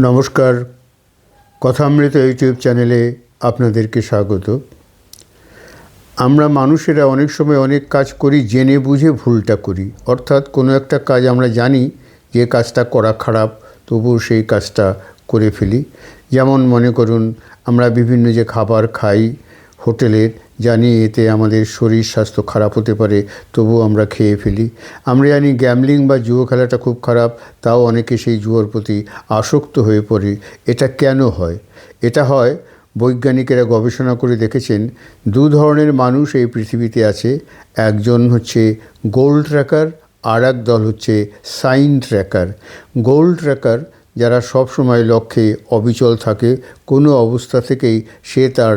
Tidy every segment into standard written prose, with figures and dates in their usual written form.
নমস্কার, কথামৃত ইউটিউব চ্যানেলে আপনাদেরকে স্বাগত। আমরা মানুষেরা অনেক সময় অনেক কাজ করি, জেনে বুঝে ভুলটা করি। অর্থাৎ কোনো একটা কাজ আমরা জানি যে কাজটা করা খারাপ, তবুও সেই কাজটা করে ফেলি। যেমন মনে করুন, আমরা বিভিন্ন যে খাবার খাই হোটেলের, জানি এতে আমাদের শরীর স্বাস্থ্য খারাপ হতে পারে, তবুও আমরা খেয়ে ফেলি। আমরা জানি গ্যামলিং বা জুয়ো খেলাটা খুব খারাপ, তাও অনেকে সেই জুয়োর প্রতি আসক্ত হয়ে পড়ে। এটা কেন হয়? এটা হয়, বৈজ্ঞানিকেরা গবেষণা করে দেখেছেন দু ধরনের মানুষ এই পৃথিবীতে আছে। একজন হচ্ছে গোল ট্র্যাকার, আর এক দল হচ্ছে সাইন ট্র্যাকার। গোল ট্র্যাকার যারা সব সময় লক্ষ্যে অবিচল থাকে, কোনো অবস্থা থেকেই সে তার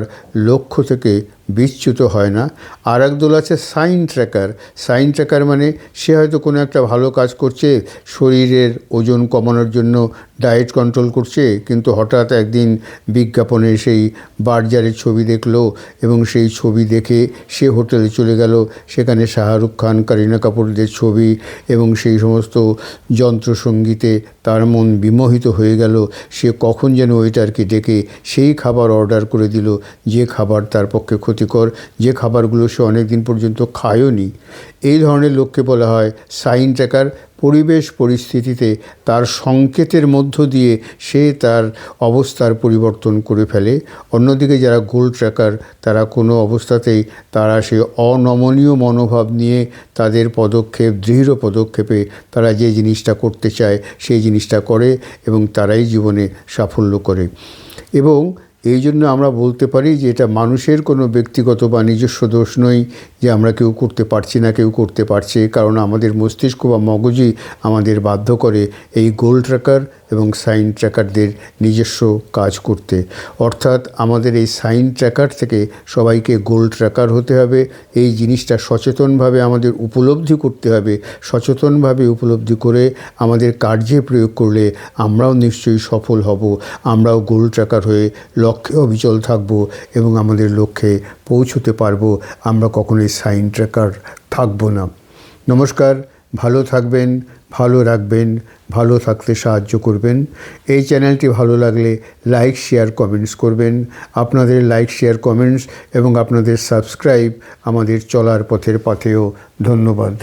লক্ষ্য থেকে বিচ্যুত হয় না। আর এক দল আছে সাইন ট্র্যাকার। সাইন ট্র্যাকার মানে সে হয়তো কোনো একটা ভালো কাজ করছে, শরীরের ওজন কমানোর জন্য ডায়েট কন্ট্রোল করছে, কিন্তু হঠাৎ একদিন বিজ্ঞাপনে সেই বার্জারের ছবি দেখলো এবং সেই ছবি দেখে সে হোটেলে চলে গেল। সেখানে শাহরুখ খান, করিনা কাপুরদের ছবি এবং সেই সমস্ত যন্ত্রসঙ্গীতে তার মন বিমোহিত হয়ে গেল। সে কখন যেন ওয়েটারকে ডেকে সেই খাবার অর্ডার করে দিল, যে খাবার তার পক্ষে ক্ষতিকর, যে খাবারগুলো সে অনেক দিন পর্যন্ত খায়ওনি। এই ধরনের লোককে বলা হয় সাইন ট্র্যাকার। পরিবেশ পরিস্থিতিতে তার সংকেতের মধ্য দিয়ে সে তার অবস্থার পরিবর্তন করে ফেলে। অন্যদিকে যারা গোল ট্র্যাকার, তারা কোনো অবস্থাতেই তারা সে অনমনীয় মনোভাব নিয়ে তাদের পদক্ষেপ, দৃঢ় পদক্ষেপে তারা যে জিনিসটা করতে চায় সেই জিনিসটা করে এবং তারাই জীবনে সাফল্য করে। এবং এই জন্য আমরা বলতে পারি যে এটা মানুষের কোনো ব্যক্তিগত বা নিজস্ব দোষ নয় যে আমরা কেউ করতে পারছি না, কেউ করতে পারছে, কারণ আমাদের মস্তিষ্ক বা মগজই আমাদের বাধ্য করে এই গোল ট্র্যাকার এবং সাইন ট্র্যাকারদের নিজস্ব কাজ করতে। অর্থাৎ আমাদের এই সাইন ট্র্যাকার থেকে সবাইকে গোল ট্র্যাকার হতে হবে। এই জিনিসটা সচেতনভাবে আমাদের উপলব্ধি করতে হবে। সচেতনভাবে উপলব্ধি করে আমাদের কার্যে প্রয়োগ করলে আমরাও নিশ্চয়ই সফল হব। আমরাও গোল ট্র্যাকার হয়ে লক্ষ্যে অবিচল থাকব এবং আমাদের লক্ষ্যে পৌঁছতে পারবো। আমরা কখনোই সাইন ট্র্যাকার থাকব না। নমস্কার, ভালো থাকবেন, ভালো রাখবেন, ভালো থাকতে সাহায্য করবেন। এই চ্যানেলটি ভালো লাগলে লাইক, শেয়ার, কমেন্টস করবেন। আপনাদের লাইক, শেয়ার, কমেন্টস এবং আপনাদের সাবস্ক্রাইব আমাদের চলার পথের পাথেয়। ধন্যবাদ।